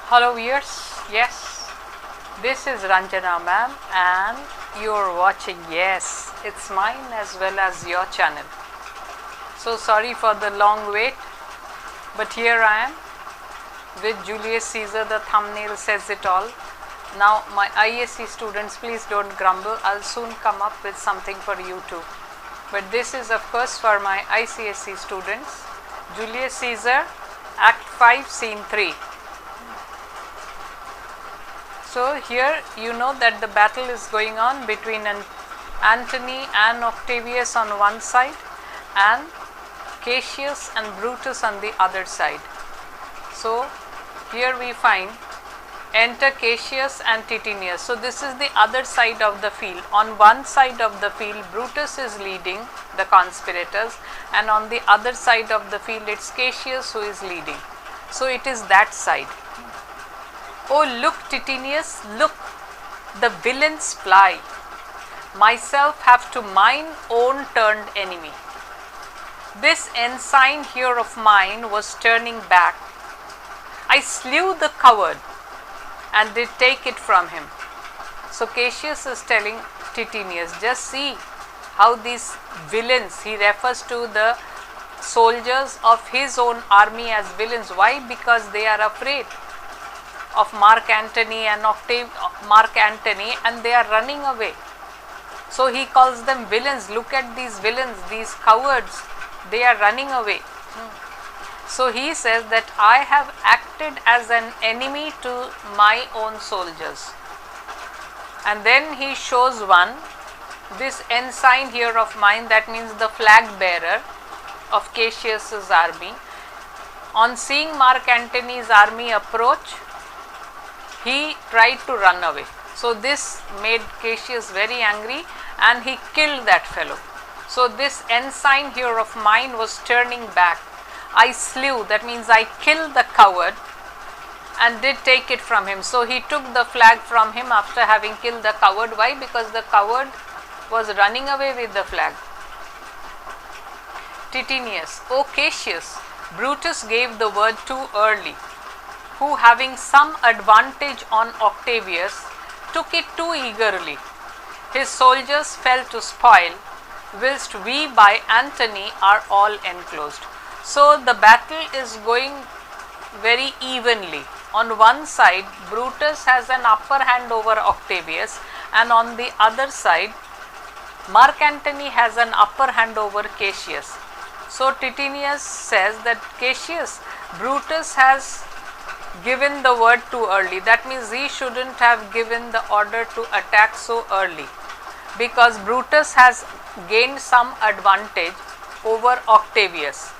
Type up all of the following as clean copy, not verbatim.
Hello viewers, yes, this is Ranjana ma'am and you are watching, yes, it's mine as well as your channel. So sorry for the long wait, but here I am with Julius Caesar. The thumbnail says it all. Now my ISC students, please don't grumble, I'll soon come up with something for you too. But this is of course for my ICSE students. Julius Caesar, Act 5, Scene 3. So here you know that the battle is going on between Antony and Octavius on one side and Cassius and Brutus on the other side. So here we find enter Cassius and Titinius. So this is the other side of the field. On one side of the field Brutus is leading the conspirators, and on the other side of the field it's Cassius who is leading. So it is that side. Oh look Titinius, look, the villains fly. Myself have to mine own turned enemy. This ensign here of mine was turning back. I slew the coward and did take it from him. So Cassius is telling Titinius, just see how these villains, he refers to the soldiers of his own army as villains. Why? Because they are afraid of Mark Antony and and they are running away. So he calls them villains. Look at these villains, these cowards, they are running away. So he says that I have acted as an enemy to my own soldiers. And then he shows one, this ensign here of mine, that means the flag bearer of Cassius's army. On seeing Mark Antony's army approach, he tried to run away. So this made Cassius very angry and he killed that fellow. So this ensign here of mine was turning back. I slew, that means I killed the coward and did take it from him. So he took the flag from him after having killed the coward. Why? Because the coward was running away with the flag. Titinius, O Cassius, Brutus gave the word too early, who having some advantage on Octavius took it too eagerly. His soldiers fell to spoil, whilst we by Antony are all enclosed. So the battle is going very evenly. On one side Brutus has an upper hand over Octavius, and on the other side Mark Antony has an upper hand over Cassius. So Titinius says that Cassius, Brutus has given the word too early. That means he shouldn't have given the order to attack so early, because Brutus has gained some advantage over Octavius.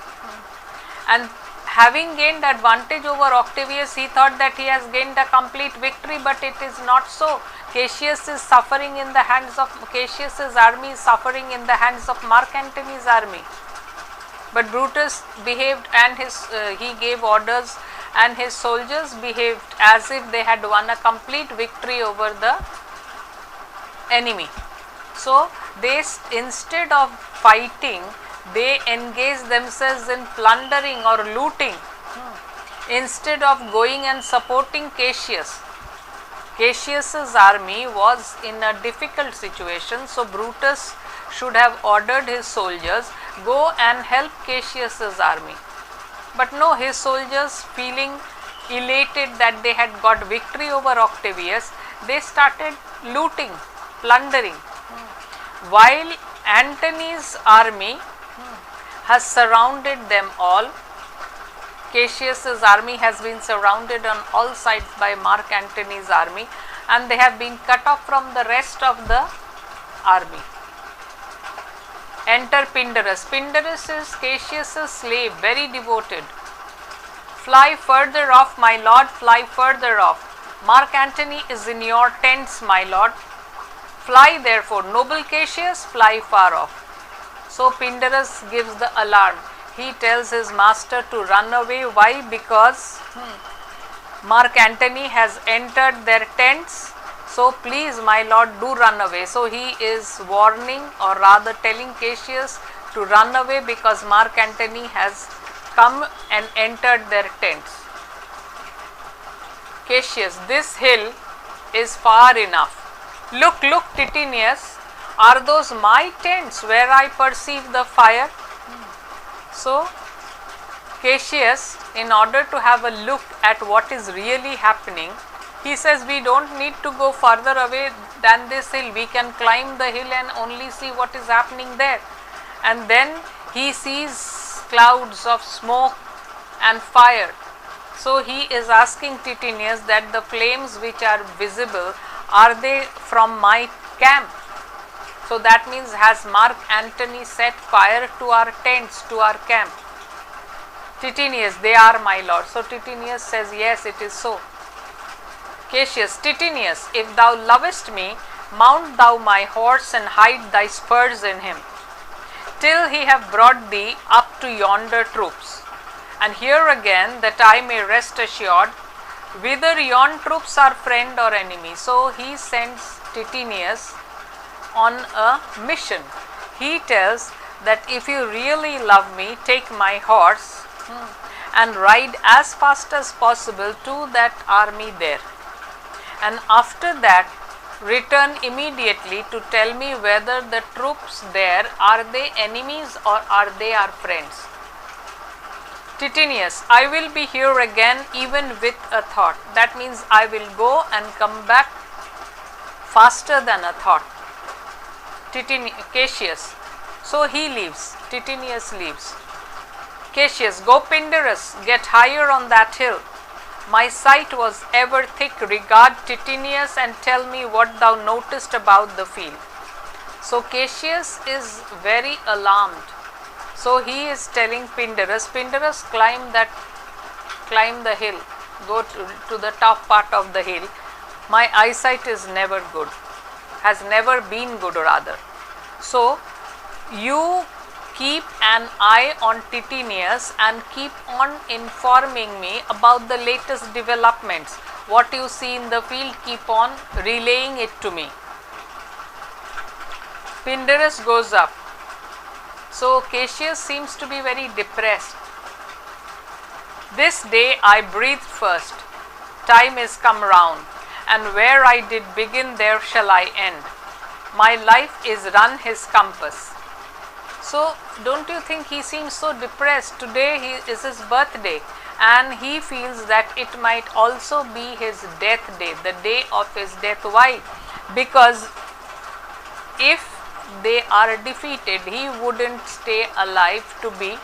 And having gained advantage over Octavius, he thought that he has gained a complete victory, but it is not so. Cassius is suffering in the hands of, Cassius's army is suffering in the hands of Mark Antony's army. But Brutus behaved and he gave orders, and his soldiers behaved as if they had won a complete victory over the enemy. So they, instead of fighting, they engage themselves in plundering or looting instead of going and supporting Cassius. Cassius's army was in a difficult situation, so Brutus should have ordered his soldiers, go and help Cassius's army. But no, his soldiers, feeling elated that they had got victory over Octavius, they started looting, plundering. While Antony's army has surrounded them all, Cassius's army has been surrounded on all sides by Mark Antony's army, and they have been cut off from the rest of the army. Enter Pindarus. Pindarus is Cassius's slave, very devoted. Fly further off, my lord, fly further off. Mark Antony is in your tents, my lord. Fly therefore, noble Cassius, fly far off. So Pindarus gives the alarm. He tells his master to run away. Why? Because Mark Antony has entered their tents. So please, my lord, do run away. So he is warning, or rather telling Cassius to run away, because Mark Antony has come and entered their tents. Cassius, this hill is far enough. Look, look, Titinius, are those my tents where I perceive the fire? So, Cassius, in order to have a look at what is really happening, he says we don't need to go further away than this hill. We can climb the hill and only see what is happening there. And then he sees clouds of smoke and fire. So he is asking Titinius that the flames which are visible, are they from my camp? So that means, has Mark Antony set fire to our tents, to our camp? Titinius, they are, my lord. So Titinius says, yes, it is so. Cassius, Titinius, if thou lovest me, mount thou my horse and hide thy spurs in him, till he have brought thee up to yonder troops. And here again, that I may rest assured, whether yon troops are friend or enemy. So he sends Titinius on a mission. He tells that if you really love me, take my horse and ride as fast as possible to that army there. And after that, return immediately to tell me whether the troops there, are they enemies or are they our friends. Titinius, I will be here again even with a thought. That means I will go and come back faster than a thought. Cassius, so he leaves. Titinius leaves. Cassius, go Pindarus, get higher on that hill. My sight was ever thick. Regard Titinius and tell me what thou notest about the field. So Cassius is very alarmed. So he is telling Pindarus, Pindarus, climb the hill, go to the top part of the hill. My eyesight is never good, has never been good rather. So you keep an eye on Titinius and keep on informing me about the latest developments. What you see in the field, keep on relaying it to me. Pindarus goes up. So Cassius seems to be very depressed. This day I breathed first. Time is come round, and where I did begin, there shall I end. My life is run his compass. So don't you think he seems so depressed? Today is his birthday, and he feels that it might also be his death day, the day of his death. Why? Because if they are defeated, he wouldn't stay alive to be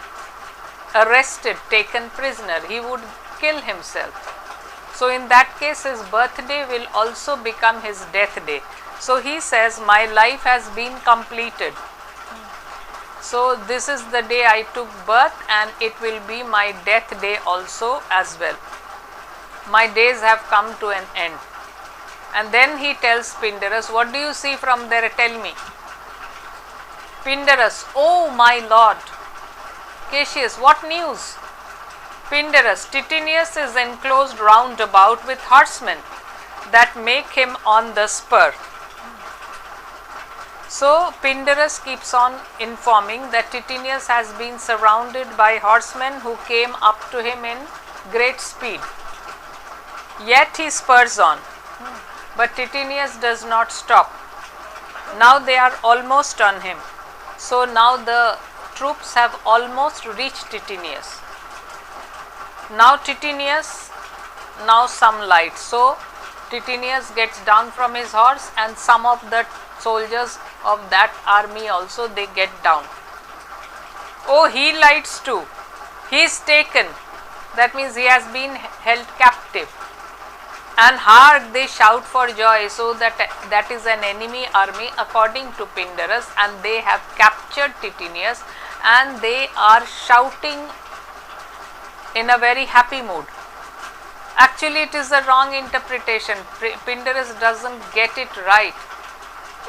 arrested, taken prisoner. He would kill himself. So in that case, his birthday will also become his death day. So he says, my life has been completed. So this is the day I took birth, and it will be my death day also as well. My days have come to an end. And then he tells Pindarus, what do you see from there? Tell me. Pindarus, oh my lord. Cassius, what news? Pindarus, Titinius is enclosed round about with horsemen that make him on the spur. So Pindarus keeps on informing that Titinius has been surrounded by horsemen who came up to him in great speed. Yet he spurs on, but Titinius does not stop. Now they are almost on him. So now the troops have almost reached Titinius. Now Titinius, now some light. So Titinius gets down from his horse, and some of the soldiers of that army also, they get down. Oh, he lights too. He is taken. That means he has been held captive. And hark, they shout for joy. So that is an enemy army according to Pindarus, and they have captured Titinius, and they are shouting in a very happy mood. Actually, it is a wrong interpretation. Pindarus doesn't get it right.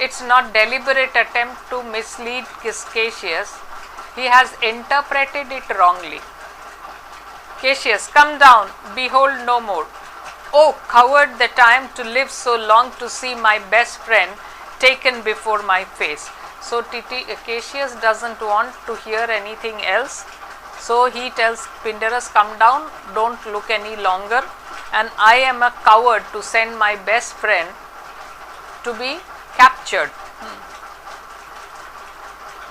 It's not deliberate attempt to mislead Cassius. He has interpreted it wrongly. Cassius, come down, behold no more. Oh, coward that I am to live so long to see my best friend taken before my face. So Cassius doesn't want to hear anything else. So he tells Pindarus, come down, don't look any longer, and I am a coward to send my best friend to be captured,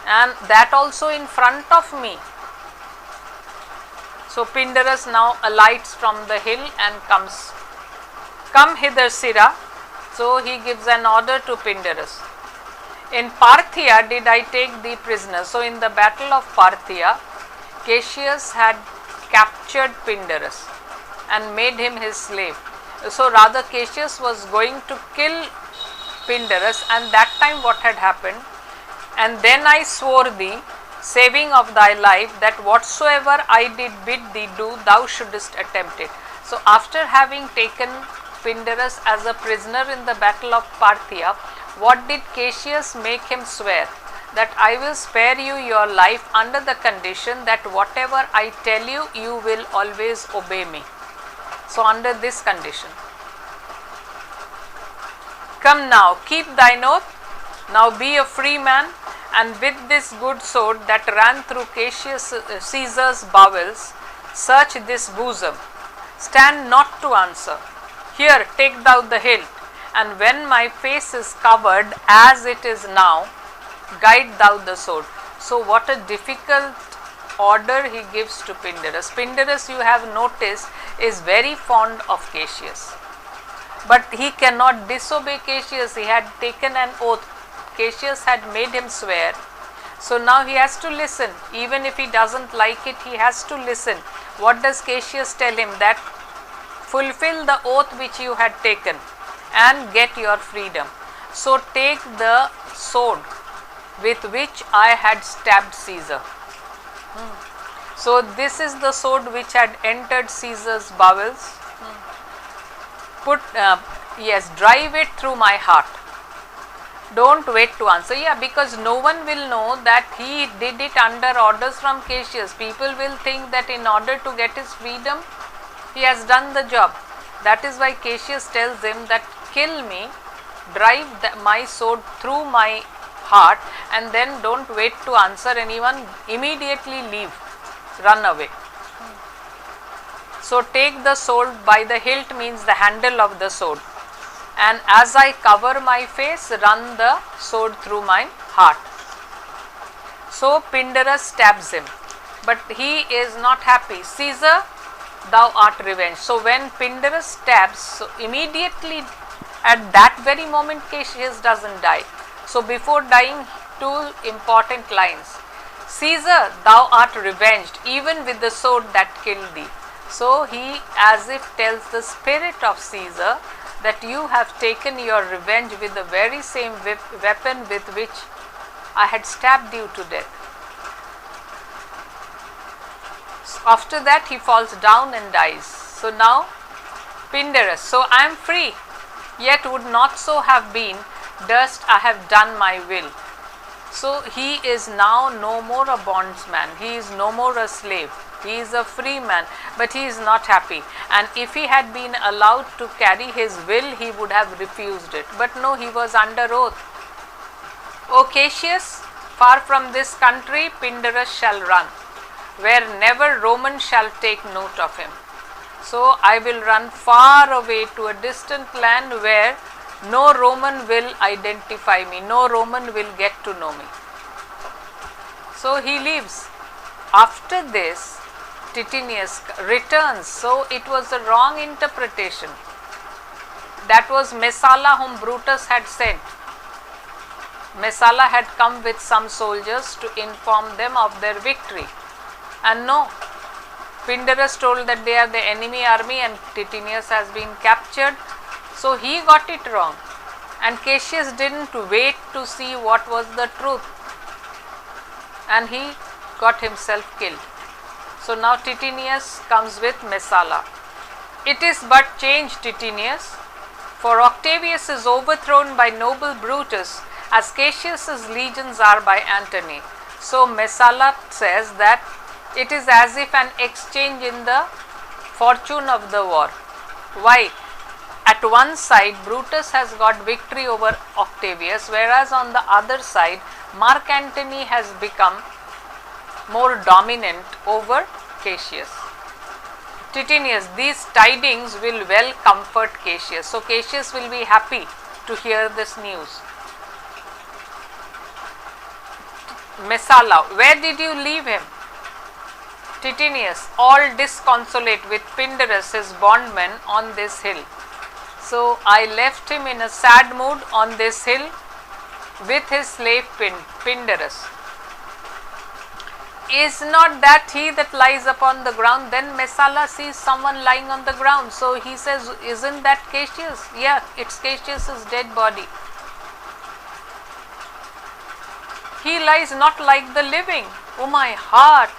and that also in front of me. So Pindarus now alights from the hill and comes. Come hither, Sira. So he gives an order to Pindarus. In Parthia did I take thee prisoner. So in the battle of Parthia, Cassius had captured Pindarus and made him his slave. So rather Cassius was going to kill Pindarus, and that time what had happened? And then I swore thee, saving of thy life, that whatsoever I did bid thee do, thou shouldest attempt it. So after having taken Pindarus as a prisoner in the battle of Parthia, what did Cassius make him swear? That I will spare you your life under the condition that whatever I tell you, you will always obey me. So under this condition. Come now, keep thine oath, now be a free man, and with this good sword that ran through Caesar's bowels, search this bosom. Stand not to answer. Here, take thou the hilt, and when my face is covered as it is now, guide thou the sword. So what a difficult order he gives to Pindarus. Pindarus, you have noticed, is very fond of Cassius, but he cannot disobey Cassius. He had taken an oath. Cassius had made him swear. So now he has to listen. Even if he doesn't like it, he has to listen. What does Cassius tell him? That fulfill the oath which you had taken and get your freedom. So take the sword with which I had stabbed Caesar. So this is the sword which had entered Caesar's bowels. Drive it through my heart. Don't wait to answer. Yeah, because no one will know that he did it under orders from Cassius. People will think that in order to get his freedom, he has done the job. That is why Cassius tells him that kill me, drive my sword through my heart, and then don't wait to answer anyone. Immediately leave, run away. So take the sword by the hilt means the handle of the sword, and as I cover my face, run the sword through my heart. So Pindarus stabs him, but he is not happy. Caesar, thou art revenged. So when Pindarus stabs, so immediately at that very moment Cassius doesn't die. So before dying, two important lines. Caesar, thou art revenged, even with the sword that killed thee. So he as if tells the spirit of Caesar that you have taken your revenge with the very same weapon with which I had stabbed you to death. After that he falls down and dies. So now Pindarus, so I am free, yet would not so have been, durst I have done my will. So he is now no more a bondsman, he is no more a slave, he is a free man, but he is not happy. And if he had been allowed to carry his will, he would have refused it. But no, he was under oath. O Cassius, far from this country Pindarus shall run, where never Roman shall take note of him. So I will run far away to a distant land where no Roman will identify me, no Roman will get to know me. So he leaves. After this, Titinius returns. So it was a wrong interpretation. That was Messala whom Brutus had sent. Messala had come with some soldiers to inform them of their victory. And no, Pindarus told that they are the enemy army and Titinius has been captured. So he got it wrong, and Cassius didn't wait to see what was the truth, and he got himself killed. So now Titinius comes with Messala. It is but change, Titinius, for Octavius is overthrown by noble Brutus, as Cassius's legions are by Antony. So Messala says that it is as if an exchange in the fortune of the war. Why? At one side, Brutus has got victory over Octavius, whereas on the other side, Mark Antony has become more dominant over Cassius. Titinius, these tidings will well comfort Cassius. So Cassius will be happy to hear this news. Messala, where did you leave him? Titinius, all disconsolate with Pindarus his bondman on this hill. So I left him in a sad mood on this hill with his slave Pindarus. Is not that he that lies upon the ground? Then Messala sees someone lying on the ground. So he says, isn't that Cassius? Yeah, it's Cassius's dead body. He lies not like the living. Oh my heart.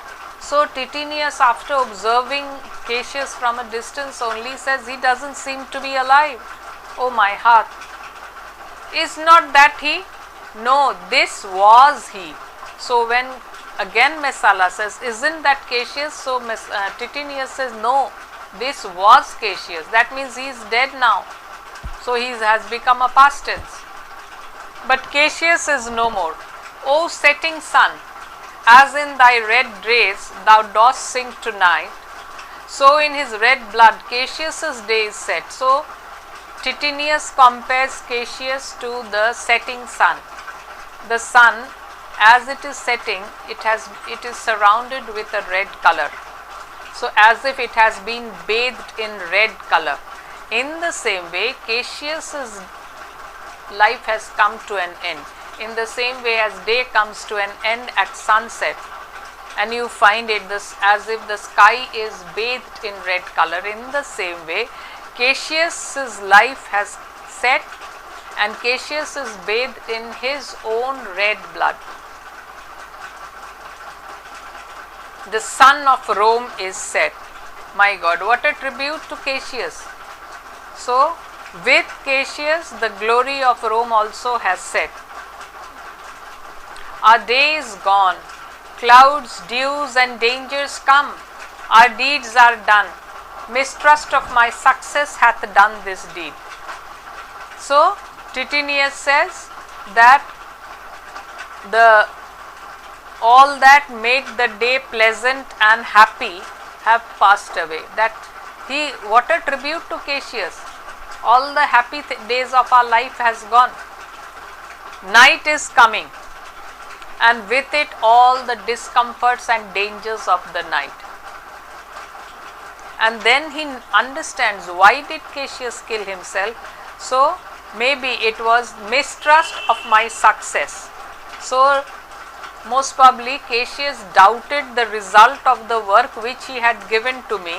So Titinius, after observing Cassius from a distance only, says he doesn't seem to be alive. Oh my heart. Is not that he? No, this was he. So when again Messala says, isn't that Cassius? So Titinius says, no, this was Cassius. That means he is dead now. So he has become a past tense. But Cassius is no more. O setting sun, as in thy red rays thou dost sink tonight, so in his red blood Cassius's day is set. So Titinius compares Cassius to the setting sun. The sun, as it is setting, it is surrounded with a red color. So as if it has been bathed in red color. In the same way, Cassius's life has come to an end. In the same way as day comes to an end at sunset, and you find it as if the sky is bathed in red color. In the same way, Cassius's life has set, and Cassius is bathed in his own red blood. The sun of Rome is set. My God, what a tribute to Cassius. So, with Cassius, the glory of Rome also has set. Our day is gone. Clouds, dews, and dangers come. Our deeds are done. Mistrust of my success hath done this deed. So, Titinius says that all that made the day pleasant and happy have passed away. What a tribute to Cassius. All the happy days of our life has gone. Night is coming, and with it all the discomforts and dangers of the night. And then he understands why did Cassius kill himself. So maybe it was mistrust of my success. So most probably Cassius doubted the result of the work which he had given to me,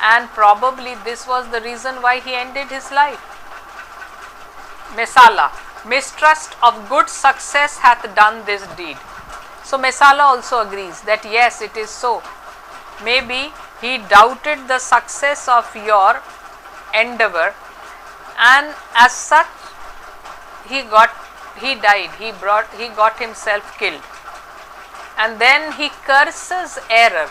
and probably this was the reason why he ended his life. Messala, mistrust of good success hath done this deed. So Messala also agrees that yes, it is so. Maybe he doubted the success of your endeavor, and as such he died, he got himself killed. And then he curses error.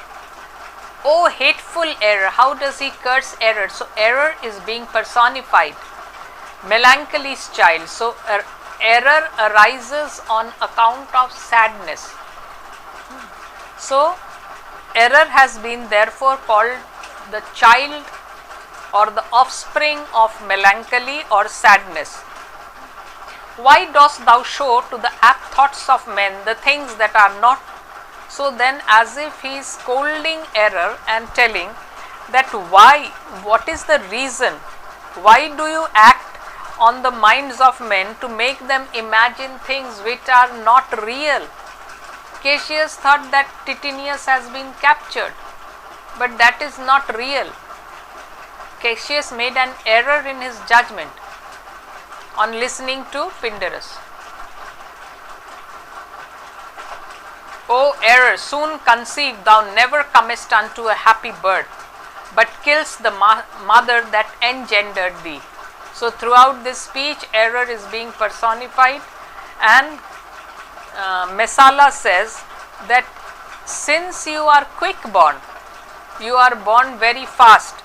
Oh hateful error. How does he curse error? So error is being personified. Melancholy's child. So error arises on account of sadness. So error has been therefore called the child or the offspring of melancholy or sadness. Why dost thou show to the apt thoughts of men the things that are not? So then, as if he is scolding error and telling that what is the reason? Why do you act on the minds of men to make them imagine things which are not real? Cassius thought that Titinius has been captured, but that is not real. Cassius made an error in his judgment on listening to Pindarus. O error, soon conceived, thou never comest unto a happy birth, but killst the mother that engendered thee. So throughout this speech, error is being personified, and Messala says that since you are quick born, you are born very fast,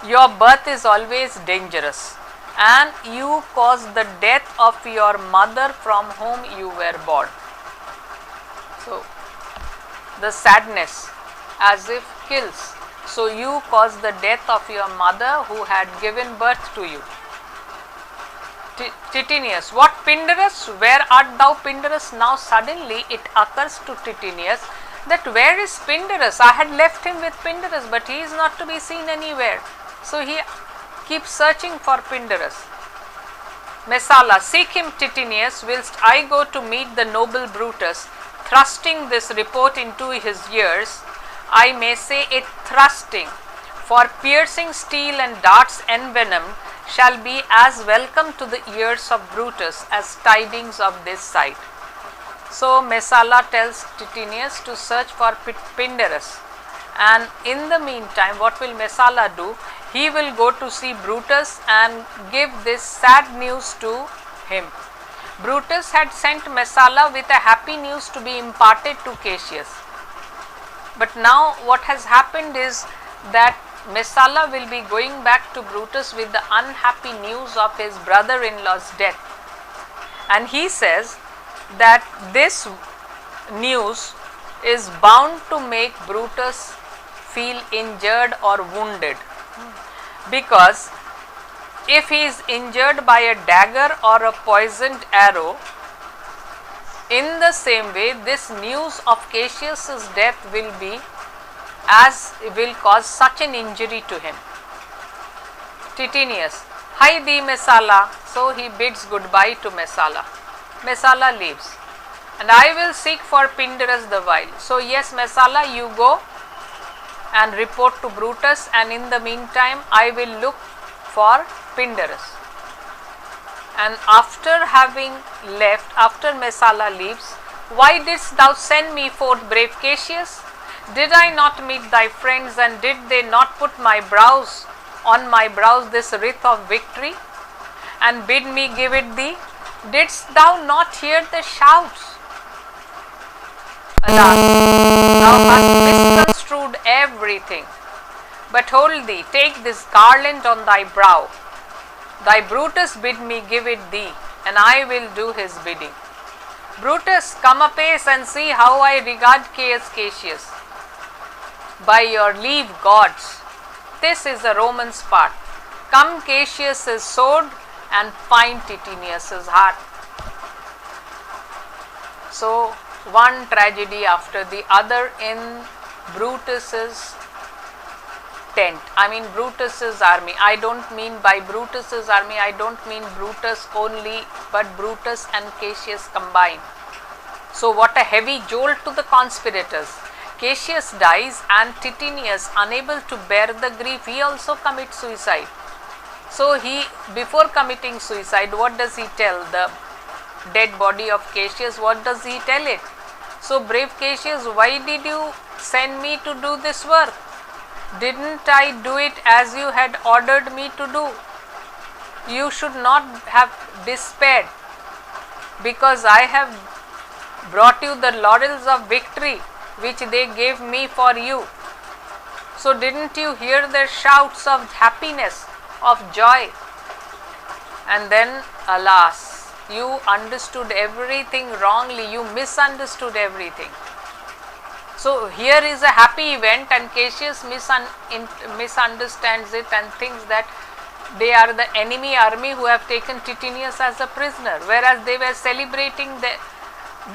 your birth is always dangerous, and you cause the death of your mother from whom you were born. So the sadness as if kills. so you caused the death of your mother who had given birth to you. Titinius, what Pindarus? Where art thou, Pindarus? Now suddenly it occurs to Titinius that where is Pindarus? I had left him with Pindarus, but he is not to be seen anywhere. So he keeps searching for Pindarus. Messala, seek him, Titinius, whilst I go to meet the noble Brutus. Thrusting this report into his ears, I may say it thrusting, for piercing steel and darts envenomed shall be as welcome to the ears of Brutus as tidings of this sight. So Messala tells Titinius to search for Pindarus, and in the meantime what will Messala do? He will go to see Brutus and give this sad news to him. Brutus had sent Messala with a happy news to be imparted to Cassius. But now what has happened is that Messala will be going back to Brutus with the unhappy news of his brother-in-law's death. And he says that this news is bound to make Brutus feel injured or wounded, because if he is injured by a dagger or a poisoned arrow, in the same way this news of Cassius's death will cause such an injury to him. Titinius, hi thee, Messala. So he bids goodbye to Messala. Messala leaves, and I will seek for Pindarus the while. So yes, Messala, you go and report to Brutus, and in the meantime I will look for Pindarus. And after having left, after Messala leaves, why didst thou send me forth, brave Cassius? Did I not meet thy friends, and did they not put on my brows this wreath of victory, and bid me give it thee? Didst thou not hear the shouts? Alas, thou hast misconstrued everything. But hold thee, take this garland on thy brow. Thy Brutus bid me give it thee, and I will do his bidding. Brutus, come apace and see how I regard Caius Cassius. By your leave, gods, this is the Roman's part. Come Cassius's sword and find Titinius's heart. So one tragedy after the other in Brutus's tent. I mean Brutus's army. I don't mean by Brutus's army, I don't mean Brutus only, but Brutus and Cassius combined. So what a heavy jolt to the conspirators. Cassius dies, and Titinius, unable to bear the grief, he also commits suicide. So he, before committing suicide, what does he tell the dead body of Cassius? What does he tell it? So brave Cassius, why did you send me to do this work? Didn't I do it as you had ordered me to do? You should not have despaired, because I have brought you the laurels of victory which they gave me for you. So didn't you hear their shouts of happiness, of joy? And then, alas, you understood everything wrongly, you misunderstood everything. So here is a happy event, and Cassius misunderstands it and thinks that they are the enemy army who have taken Titinius as a prisoner, whereas they were celebrating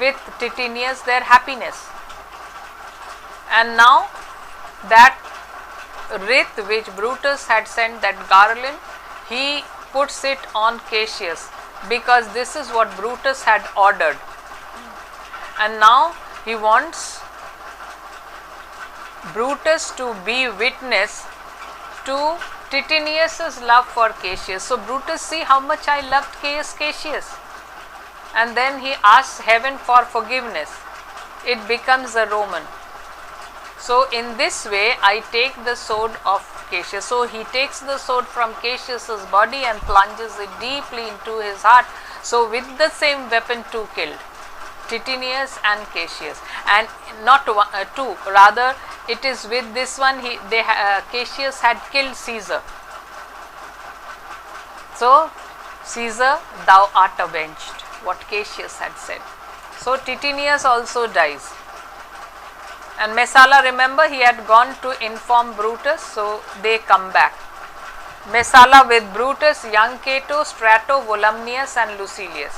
with Titinius their happiness. And now that wreath which Brutus had sent, that garland, he puts it on Cassius, because this is what Brutus had ordered. And now he wants Brutus to be witness to Titinius's love for Cassius. So Brutus, see how much I loved Caius Cassius. And then he asks heaven for forgiveness. It becomes a Roman. So in this way I take the sword of Cassius. So he takes the sword from Cassius's body and plunges it deeply into his heart. So with the same weapon two killed, Titinius and Cassius, and not two, rather it is with this one Cassius had killed Caesar. So Caesar, thou art avenged, what Cassius had said. So Titinius also dies. And Messala, remember, he had gone to inform Brutus, so they come back. Messala with Brutus, young Cato, Strato, Volumnius and Lucilius.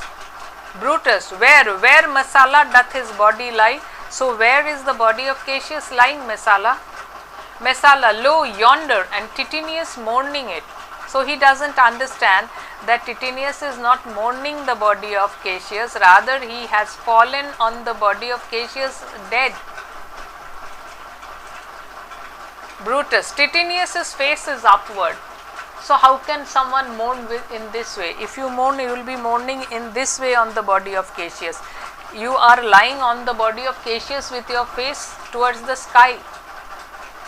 Brutus, where Messala doth his body lie? So where is the body of Cassius lying, Messala? Messala, lo, yonder, and Titinius mourning it. So he doesn't understand that Titinius is not mourning the body of Cassius, rather he has fallen on the body of Cassius dead. Brutus, Titinius's face is upward. So how can someone mourn in this way? If you mourn, you will be mourning in this way on the body of Cassius. You are lying on the body of Cassius with your face towards the sky.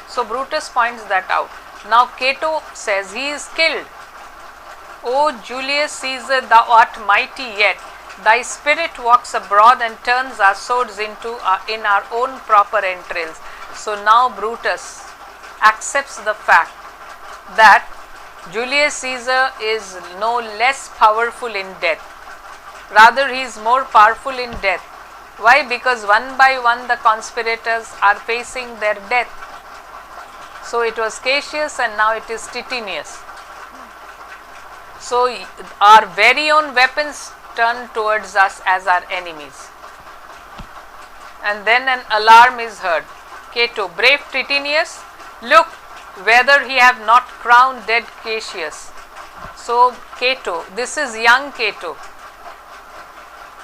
So Brutus points that out. Now Cato says he is killed. O Julius Caesar, thou art mighty yet. Thy spirit walks abroad and turns our swords into in our own proper entrails. So now Brutus accepts the fact that Julius Caesar is no less powerful in death. Rather, he is more powerful in death. Why? Because one by one the conspirators are facing their death. So it was Cassius and now it is Titinius. So our very own weapons turn towards us as our enemies. And then an alarm is heard. Cato, brave Titinius, look whether he have not crowned dead Cassius. So Cato, this is young Cato.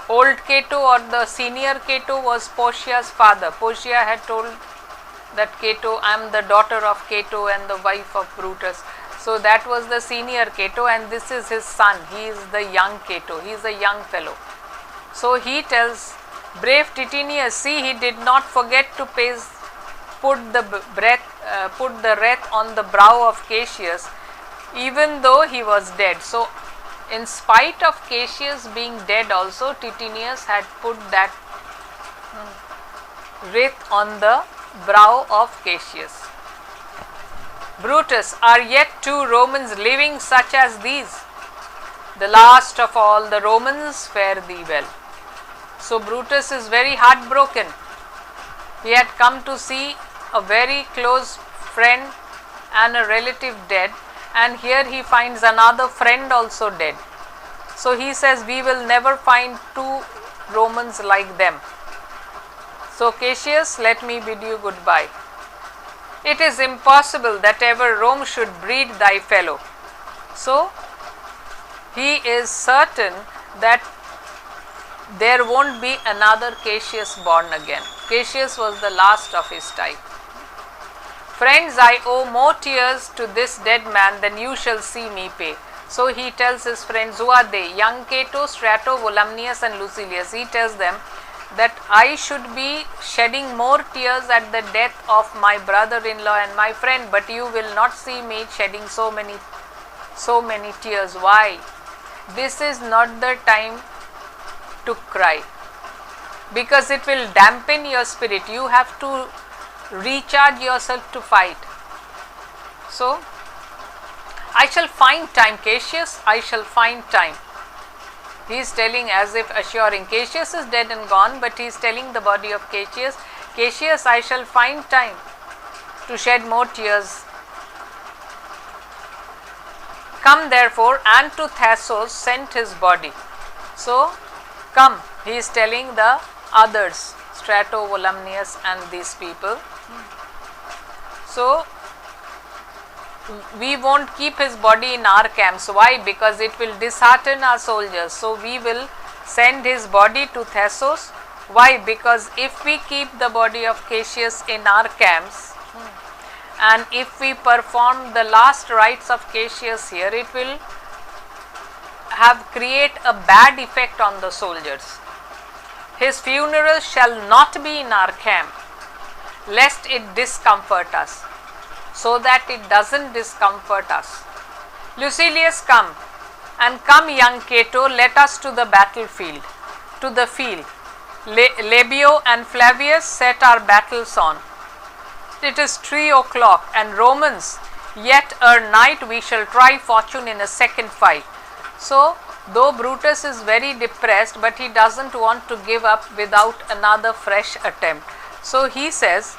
Old Cato or the senior Cato was Porcia's father. Porcia had told that Cato, I am the daughter of Cato and the wife of Brutus. So that was the senior Cato and this is his son. He is the young Cato. He is a young fellow. So he tells brave Titinius, see, he did not forget to put the wreath on the brow of Cassius, even though he was dead. So in spite of Cassius being dead also, Titinius had put that wreath on the brow of Cassius. Brutus, are yet 2 Romans living such as these? The last of all the Romans, fare thee well. So Brutus is very heartbroken. He had come to see a very close friend and a relative dead, and here he finds another friend also dead. So he says, we will never find 2 Romans like them. So Cassius, let me bid you goodbye. It is impossible that ever Rome should breed thy fellow. So he is certain that there won't be another Cassius born again. Cassius was the last of his type. Friends, I owe more tears to this dead man than you shall see me pay. So he tells his friends, who are they? Young Cato, Strato, Volumnius and Lucilius. He tells them that I should be shedding more tears at the death of my brother-in-law and my friend, but you will not see me shedding so many tears. Why? This is not the time to cry, because it will dampen your spirit. You have to recharge yourself to fight. So I shall find time, Cassius, I shall find time. He is telling as if assuring. Cassius is dead and gone, but he is telling the body of Cassius, Cassius, I shall find time to shed more tears. Come therefore, and to Thassos sent his body. So come, he is telling the others, Strato, Volumnius and these people. So we won't keep his body in our camps. Why? Because it will dishearten our soldiers. So we will send his body to Thassos. Why? Because if we keep the body of Cassius in our camps, and if we perform the last rites of Cassius here, it will create a bad effect on the soldiers. His funeral shall not be in our camp, lest it discomfort us. So that it doesn't discomfort us. Lucilius, come, and come, young Cato, let us to the battlefield, to the field. Labio and Flavius set our battles on. It is 3 o'clock, and Romans, yet ere night we shall try fortune in a second fight. So, though Brutus is very depressed, but he doesn't want to give up without another fresh attempt. So he says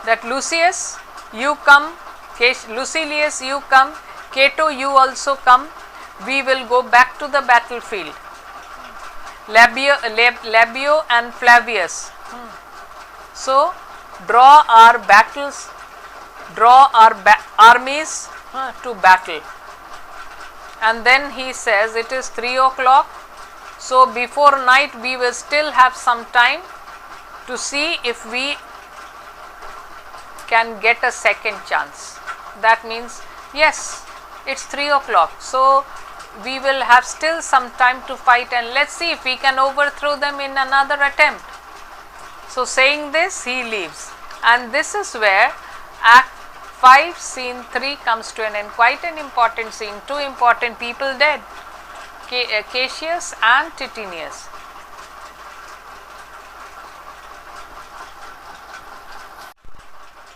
that Lucius, you come, Lucilius, you come, Cato, you also come, we will go back to the battlefield. Labio and Flavius. So draw our battles, draw our armies to battle. And then he says it is 3 o'clock. So before night we will still have some time to see if we can get a second chance. That means yes, it's 3 o'clock. So we will have still some time to fight, and let's see if we can overthrow them in another attempt. So saying this, he leaves, and this is where Act 5 scene 3 comes to an end. Quite an important scene. Two important people dead, Cassius and Titinius.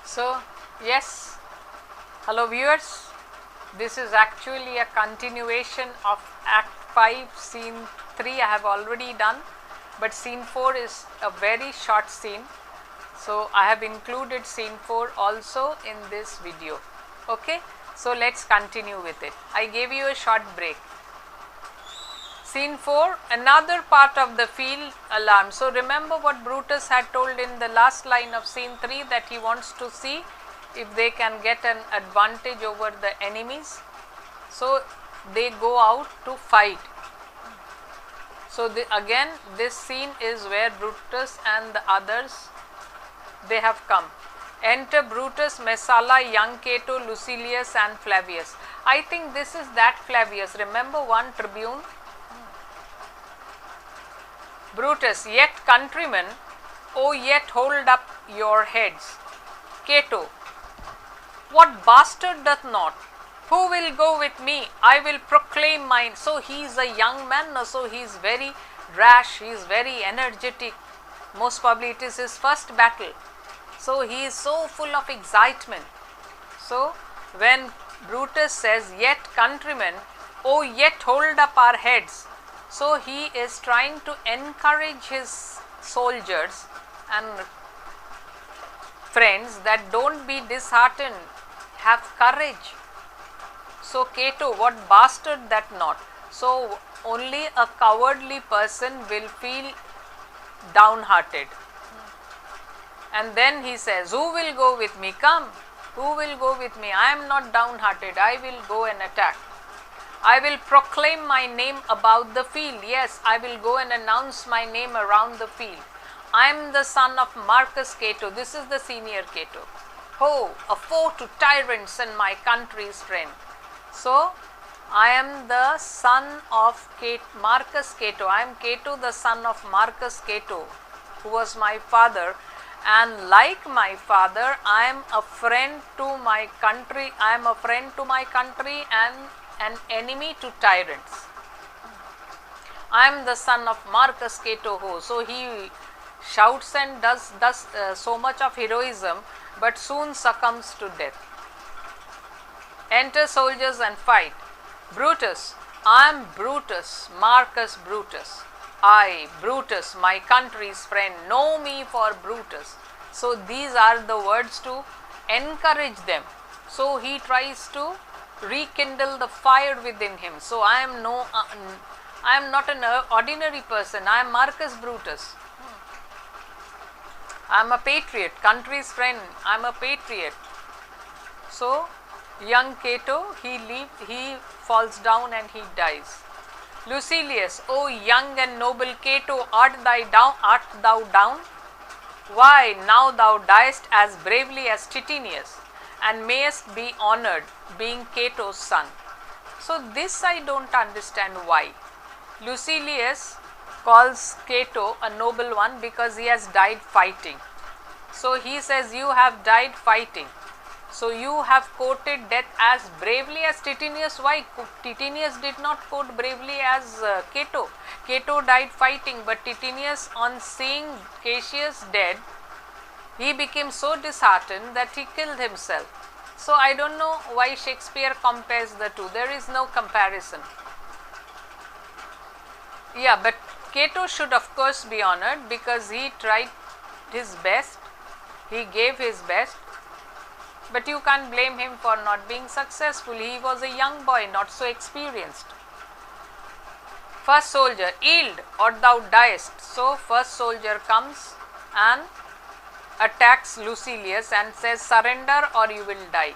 So yes, hello viewers, this is actually a continuation of Act 5 scene 3 I have already done, but scene 4 is a very short scene. So I have included scene 4 also in this video. Okay, so let's continue with it. I gave you a short break. Scene 4, another part of the field alarm. So remember what Brutus had told in the last line of scene 3, that he wants to see if they can get an advantage over the enemies. So they go out to fight. So again this scene is where Brutus and the others, they have come. Enter Brutus, Messala, young Cato, Lucilius and Flavius. I think this is that Flavius. Remember one tribune? Brutus, yet countrymen, oh yet hold up your heads. Cato, what bastard doth not? Who will go with me? I will proclaim mine. So he is a young man, so he is very rash, he is very energetic. Most probably it is his first battle. So he is so full of excitement. So when Brutus says, yet countrymen, oh yet hold up our heads. So he is trying to encourage his soldiers and friends that don't be disheartened, have courage. So Cato, what bastard that not? So only a cowardly person will feel downhearted. And then he says, who will go with me? Come, who will go with me? I am not downhearted, I will go and attack. I will proclaim my name about the field. Yes, I will go and announce my name around the field. I am the son of Marcus Cato. This is the senior Cato. Oh, a foe to tyrants and my country's friend. So, I am the son of Marcus Cato. I am Cato, the son of Marcus Cato, who was my father. And like my father, I am a friend to my country. I am a friend to my country and an enemy to tyrants. I am the son of Marcus Cato. So he shouts and does so much of heroism, but soon succumbs to death. Enter soldiers and fight. Brutus, I am Brutus, Marcus Brutus. I, Brutus, my country's friend, know me for Brutus. So these are the words to encourage them. So he tries to rekindle the fire within him. So I am not an ordinary person. I am Marcus Brutus. I am a patriot, country's friend. I am a patriot. So young Cato, he falls down and he dies. Lucilius, O young and noble Cato, art thou down? Why, now thou diest as bravely as Titinius, and mayest be honored, being Cato's son. So this I don't understand why. Lucilius calls Cato a noble one because he has died fighting. So he says, you have died fighting. So you have courted death as bravely as Titinius. Why? Titinius did not court bravely as Cato. Cato died fighting, but Titinius, on seeing Cassius dead, he became so disheartened that he killed himself. So I don't know why Shakespeare compares the two. There is no comparison. Yeah, but Cato should of course be honored because he tried his best He gave his best, but you can't blame him for not being successful. He was a young boy, not so experienced. First soldier, yield or thou diest. So first soldier comes and attacks Lucilius and says, surrender or you will die.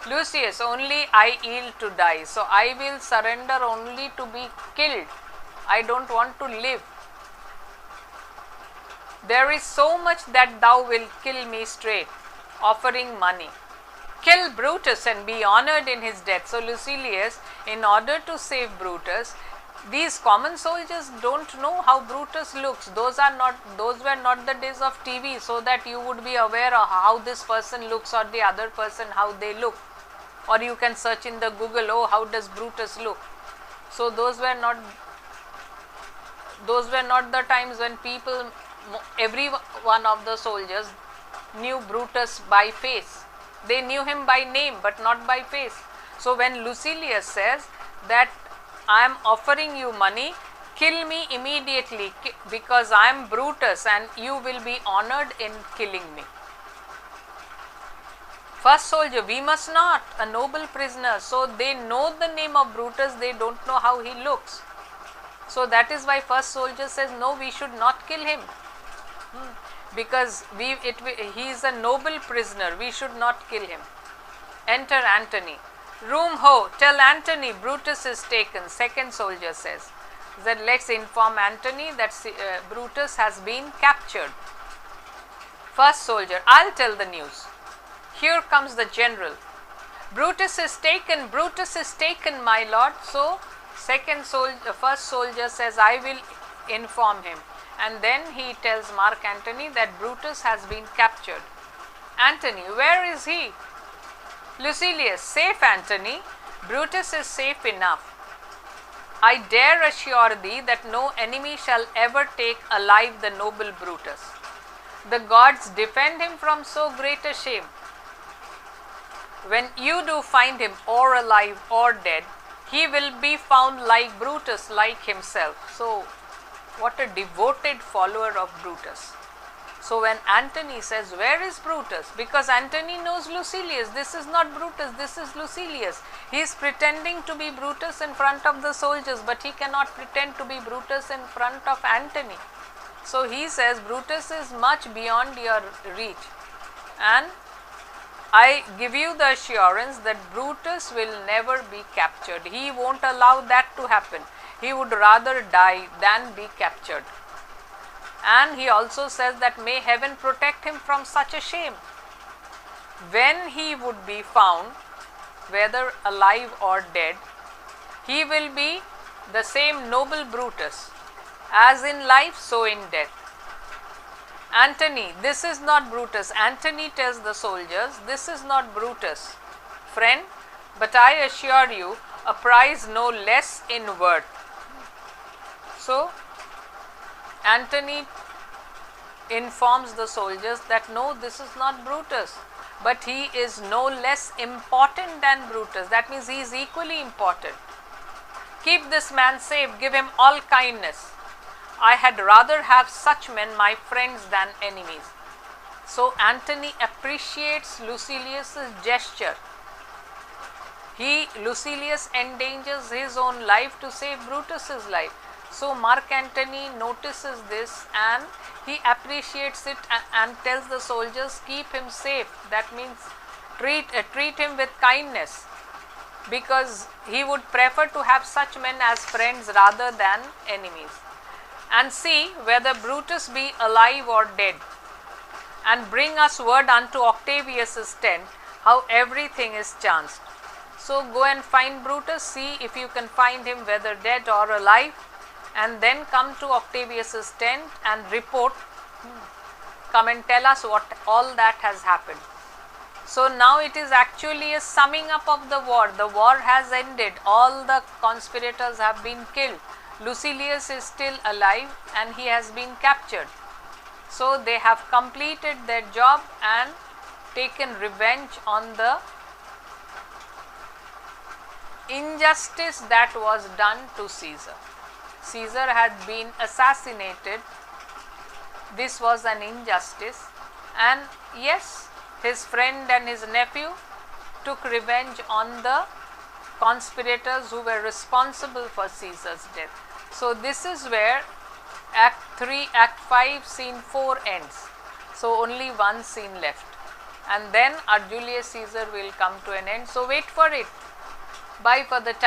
Lucius, only I yield to die. So I will surrender only to be killed. I don't want to live. There is so much that thou wilt kill me straight, offering money. Kill Brutus and be honored in his death. So Lucilius, in order to save Brutus, these common soldiers don't know how Brutus looks. Those were not the days of TV, so that you would be aware of how this person looks or the other person how they look. Or you can search in the Google, oh, how does Brutus look? So those were not the times when people, every one of the soldiers knew Brutus by face. They knew him by name but not by face. So when Lucilius says that I am offering you money, kill me immediately because I am Brutus and you will be honored in killing me. First soldier, we must not, a noble prisoner. So they know the name of Brutus, they don't know how he looks. So that is why first soldier says, no, we should not kill him. Because he is a noble prisoner, we should not kill him. Enter Antony. Room ho, tell Antony Brutus is taken. Second soldier says that let's inform Antony that Brutus has been captured. First soldier, I'll tell the news. Here comes the general. Brutus is taken, my lord. So first soldier says, I will inform him. And then he tells Mark Antony that Brutus has been captured. Antony, where is he? Lucilius, safe Antony, Brutus is safe enough. I dare assure thee that no enemy shall ever take alive the noble Brutus. The gods defend him from so great a shame. When you do find him or alive or dead, he will be found like Brutus, like himself. So, what a devoted follower of Brutus. So when Antony says, where is Brutus? Because Antony knows Lucilius. This is not Brutus, this is Lucilius. He is pretending to be Brutus in front of the soldiers, but he cannot pretend to be Brutus in front of Antony. So he says, Brutus is much beyond your reach. And I give you the assurance that Brutus will never be captured. He won't allow that to happen. He would rather die than be captured. And he also says that may heaven protect him from such a shame. When he would be found, whether alive or dead, he will be the same noble Brutus, as in life, so in death. Antony, this is not Brutus. Antony tells the soldiers, this is not Brutus, friend, but I assure you, a prize no less in worth. So, Antony informs the soldiers that no, this is not Brutus, but he is no less important than Brutus. That means he is equally important. Keep this man safe, give him all kindness. I had rather have such men my friends than enemies. So Antony appreciates Lucilius's gesture. Lucilius endangers his own life to save Brutus's life. So Mark Antony notices this and he appreciates it and tells the soldiers, keep him safe. That means treat him with kindness, because he would prefer to have such men as friends rather than enemies. And see whether Brutus be alive or dead, and bring us word unto Octavius' tent how everything is chanced. So go and find Brutus, see if you can find him whether dead or alive, and then come to Octavius' tent and report, come and tell us what all that has happened. So now it is actually a summing up of the war. The war has ended, all the conspirators have been killed. Lucilius is still alive and he has been captured. So they have completed their job and taken revenge on the injustice that was done to Caesar. Caesar had been assassinated. This was an injustice, and yes, his friend and his nephew took revenge on the conspirators who were responsible for Caesar's death. So this is where Act 3, Act 5, Scene 4 ends. So only one scene left, and then our Julius Caesar will come to an end. So wait for it. Bye for the time.